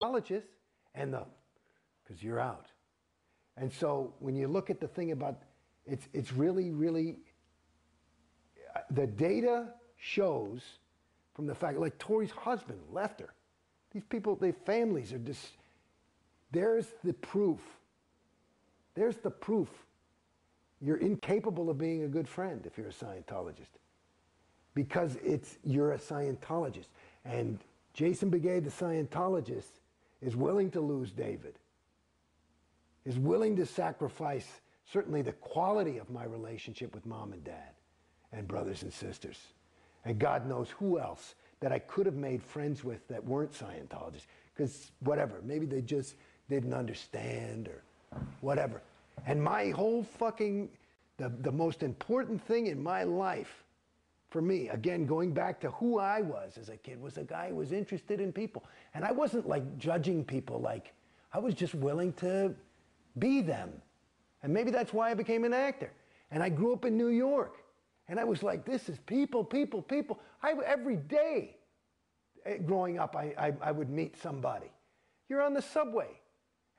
Scientologists and because you're out. And so when you look at the thing about, it's really, the data shows from the fact, like Tori's husband left her. These people, their families are just, there's the proof. There's the proof. You're incapable of being a good friend if you're a Scientologist. Because you're a Scientologist. And Jason Beghe, the Scientologist, is willing to lose David. Is willing to sacrifice certainly the quality of my relationship with mom and dad and brothers and sisters. And God knows who else that I could have made friends with that weren't Scientologists. Because whatever, maybe they just didn't understand or whatever. And my whole fucking, the most important thing in my life, for me, again, going back to who I was as a kid, was a guy who was interested in people. And I wasn't like judging people, like, I was just willing to be them. And maybe that's why I became an actor. And I grew up in New York. And I was like, this is people. Every day growing up, I would meet somebody. You're on the subway.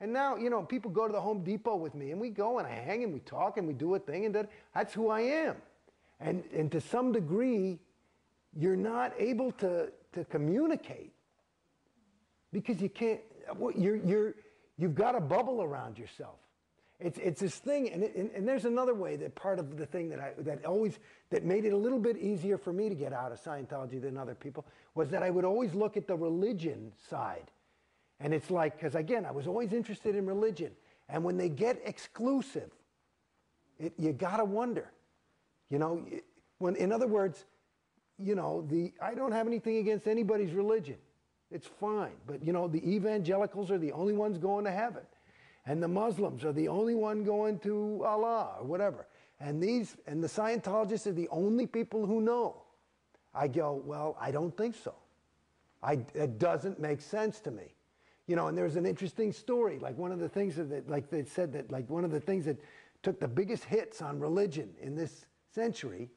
And now, you know, people go to the Home Depot with me, and we go and I hang and we talk and we do a thing, and that's who I am. And to some degree, you're not able to communicate because you can't, you've got a bubble around yourself. It's this thing, and there's another way that part of the thing that made it a little bit easier for me to get out of Scientology than other people was that I would always look at the religion side. And it's like, because again, I was always interested in religion. And when they get exclusive, you gotta wonder. You know, in other words, you know, I don't have anything against anybody's religion. It's fine. But, you know, the evangelicals are the only ones going to heaven. And the Muslims are the only one going to Allah or whatever. And the Scientologists are the only people who know. I go, well, I don't think so. It doesn't make sense to me. You know, and there's an interesting story. Like one of the things that, like they said that, like one of the things that took the biggest hits on religion in this century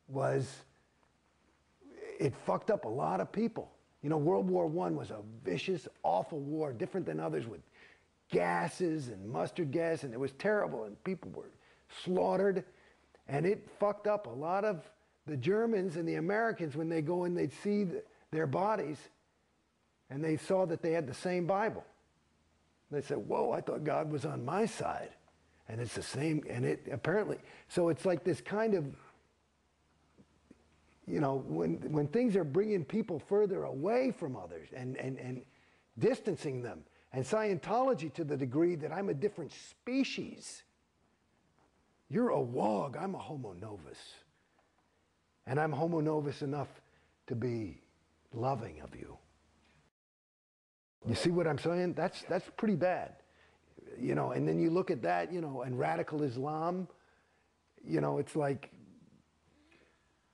was it fucked up a lot of people. You know, World War I was a vicious, awful war, different than others, with gases and mustard gas, and it was terrible, and people were slaughtered, and it fucked up a lot of the Germans and the Americans when they go and they'd see their bodies, and they saw that they had the same Bible. They said, whoa, I thought God was on my side. And it's the same, and it apparently, so it's like this kind of, you know, when things are bringing people further away from others and distancing them, and Scientology to the degree that I'm a different species. You're a wog, I'm a homo novus. And I'm homo novus enough to be loving of you. You see what I'm saying? That's pretty bad. You know, and then you look at that, you know, and radical Islam, you know, it's like,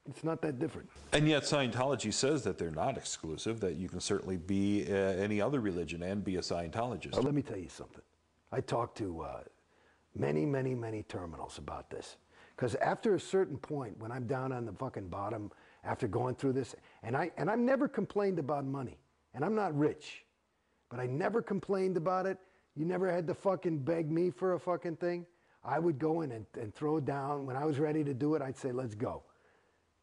it's not that different. And yet Scientology says that they're not exclusive, that you can certainly be any other religion and be a Scientologist. Let me tell you something. I talked to many terminals about this. Because after a certain point, when I'm down on the fucking bottom, after going through this, and I've never complained about money, and I'm not rich, but I never complained about it. You never had to fucking beg me for a fucking thing. I would go in and throw down. When I was ready to do it, I'd say, let's go.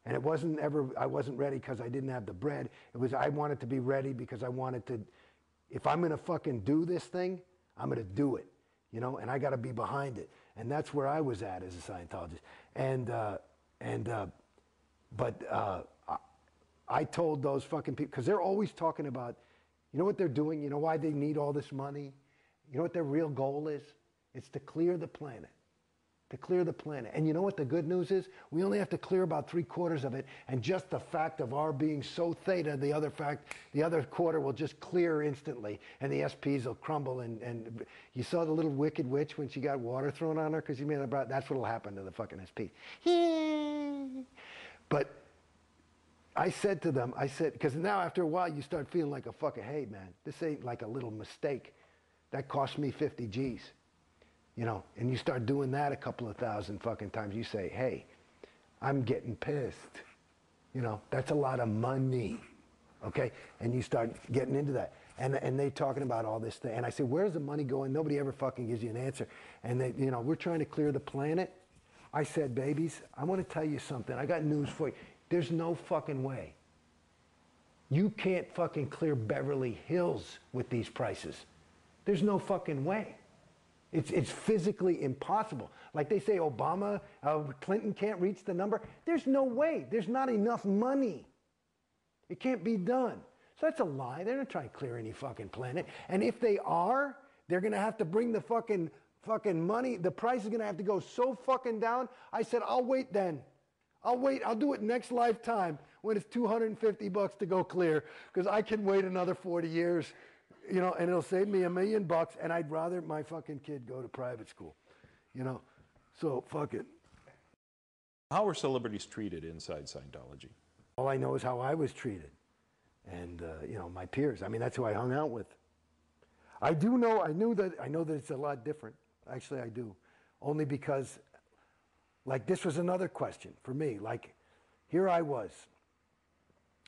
And it wasn't ever, I wasn't ready because I didn't have the bread. It was, I wanted to be ready because I wanted to, if I'm going to fucking do this thing, I'm going to do it, you know, and I got to be behind it. And that's where I was at as a Scientologist. But I told those fucking people, because they're always talking about, you know what they're doing? You know why they need all this money? You know what their real goal is? It's to clear the planet. To clear the planet. And you know what the good news is? We only have to clear about 3/4 of it, and just the fact of our being so theta, the other quarter will just clear instantly, and the SPs will crumble. And you saw the little wicked witch when she got water thrown on her because you made it about, that's what'll happen to the fucking SP. But I said to them, I said, because now after a while you start feeling like a fucking, hey man, this ain't like a little mistake. That cost me 50 G's. You know, and you start doing that a couple of thousand fucking times. You say, hey, I'm getting pissed. You know, that's a lot of money. Okay? And you start getting into that. And they talking about all this thing. And I said, where's the money going? Nobody ever fucking gives you an answer. And they, you know, we're trying to clear the planet. I said, babies, I want to tell you something. I got news for you. There's no fucking way. You can't fucking clear Beverly Hills with these prices. There's no fucking way. It's physically impossible. Like they say, Obama, Clinton can't reach the number. There's no way. There's not enough money. It can't be done. So that's a lie. They're not trying to clear any fucking planet. And if they are, they're going to have to bring the fucking money. The price is going to have to go so fucking down. I said, I'll wait then. I'll wait. I'll do it next lifetime when it's $250 to go clear, because I can wait another 40 years. You know, and it'll save me $1 million, and I'd rather my fucking kid go to private school, you know, so fuck it. How are celebrities treated inside Scientology? All I know is how I was treated, and you know, my peers. I mean, that's who I hung out with. I know that it's a lot different. Actually, I do, only because, like, this was another question for me. Like, here I was.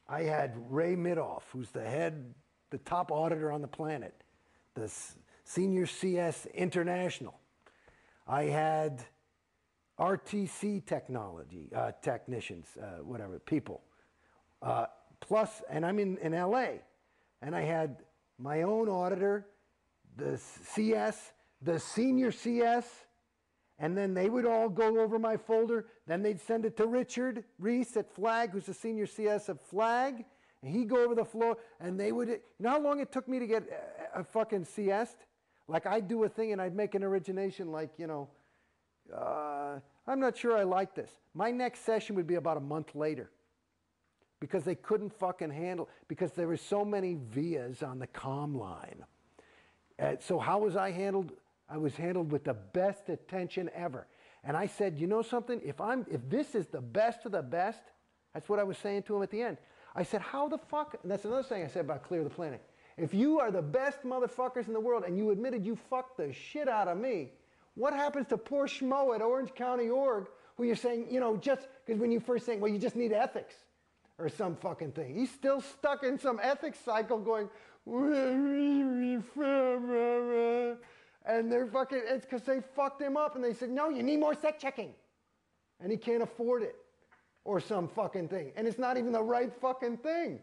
I had Ray Midoff, who's the top auditor on the planet, the senior CS International. I had RTC technicians, whatever, people. Plus, and I'm in LA, and I had my own auditor, the CS, the senior CS, and then they would all go over my folder. Then they'd send it to Richard Reese at Flag, who's the senior CS of Flag. And he'd go over the floor, and they would, you know how long it took me to get a fucking CS? Like, I'd do a thing, and I'd make an origination like, you know, I'm not sure I like this. My next session would be about a month later, because they couldn't fucking handle, because there were so many vias on the comm line. So how was I handled? I was handled with the best attention ever. And I said, you know something? If this is the best of the best, that's what I was saying to him at the end. I said, how the fuck, and that's another thing I said about Clear the Planet. If you are the best motherfuckers in the world and you admitted you fucked the shit out of me, what happens to poor schmo at Orange County Org, who you're saying, you know, just, because when you first saying, well, you just need ethics or some fucking thing. He's still stuck in some ethics cycle going, and they're fucking, it's because they fucked him up and they said, no, you need more set checking. And he can't afford it. Or some fucking thing. And it's not even the right fucking thing.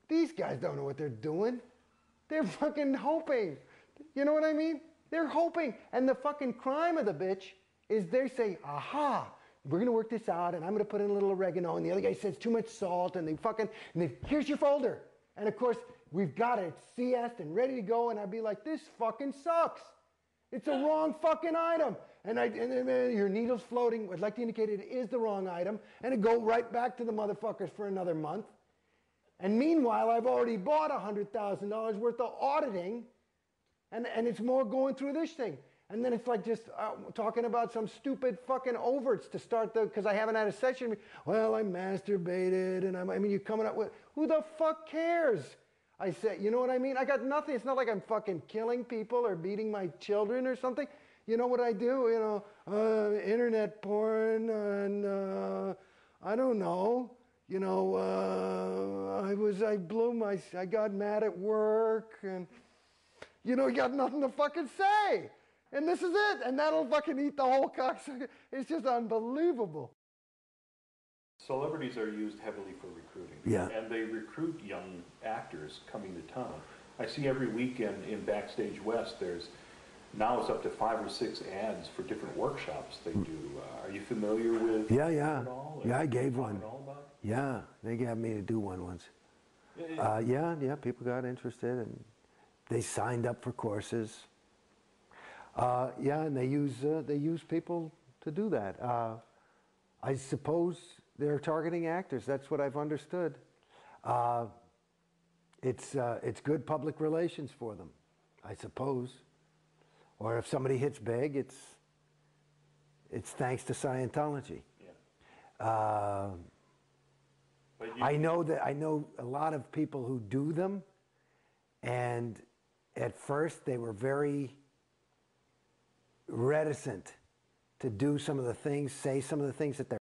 These guys don't know what they're doing. They're fucking hoping. You know what I mean? They're hoping. And the fucking crime of the bitch is they say, aha, we're going to work this out, and I'm going to put in a little oregano, and the other guy says too much salt, and here's your folder. And of course, we've got it CS'd and ready to go, and I'd be like, this fucking sucks. It's a wrong fucking item. And then your needle's floating. I'd like to indicate it is the wrong item. And it go right back to the motherfuckers for another month. And meanwhile, I've already bought $100,000 worth of auditing. And it's more going through this thing. And then it's like just talking about some stupid fucking overts to start because I haven't had a session. Well, I masturbated. And I mean, you're coming up with, who the fuck cares? I said, you know what I mean? I got nothing. It's not like I'm fucking killing people or beating my children or something. You know what I do? You know, internet porn and I don't know. You know, I got mad at work and, you know, you got nothing to fucking say. And this is it. And that'll fucking eat the whole cocksucker. It's just unbelievable. Celebrities are used heavily for recruiting. Yeah. And they recruit young actors coming to town. I see every weekend in Backstage West, now it's up to 5 or 6 ads for different workshops they do. Are you familiar with Yeah. at all? Yeah, I gave one. All about it? Yeah, they got me to do one once. Yeah, people got interested and they signed up for courses. Yeah, and they use people to do that. I suppose they're targeting actors. That's what I've understood. It's good public relations for them, I suppose. Or if somebody hits big, it's thanks to Scientology. Yeah. I know a lot of people who do them, and at first they were very reticent to do some of the things, say some of the things that they're